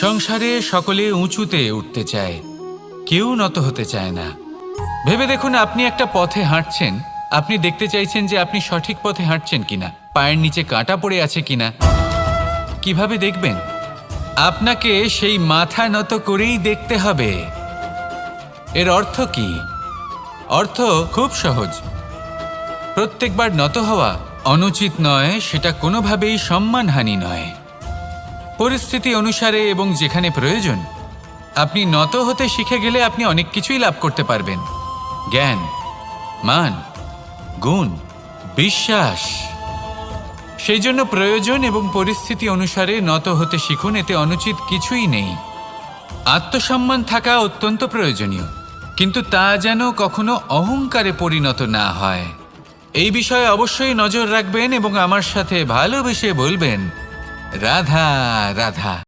সংসারে সকলে উঁচুতে উঠতে চায়, কেউ নত হতে চায় না। ভেবে দেখুন, আপনি একটা পথে হাঁটছেন, আপনি দেখতে চাইছেন যে আপনি সঠিক পথে হাঁটছেন কিনা, পায়ের নিচে কাঁটা পড়ে আছে কিনা। কিভাবে দেখবেন? আপনাকে সেই মাথা নত করেই দেখতে হবে। এর অর্থ কি? অর্থ খুব সহজ। প্রত্যেকবার নত হওয়া অনুচিত নয়, সেটা কোনোভাবেই সম্মানহানি নয়। পরিস্থিতি অনুসারে এবং যেখানে প্রয়োজন আপনি নত হতে শিখে গেলে আপনি অনেক কিছুই লাভ করতে পারবেন। জ্ঞান, মান, গুণ, বিশ্বাস। সেই জন্য প্রয়োজন এবং পরিস্থিতি অনুসারে নত হতে শিখুন, এতে অনুচিত কিছুই নেই। আত্মসম্মান থাকা অত্যন্ত প্রয়োজনীয়, কিন্তু তা যেন কখনো অহংকারে পরিণত না হয়। এই বিষয়ে অবশ্যই নজর রাখবেন এবং আমার সাথে ভালোবেসে বলবেন, রাধা রাধা।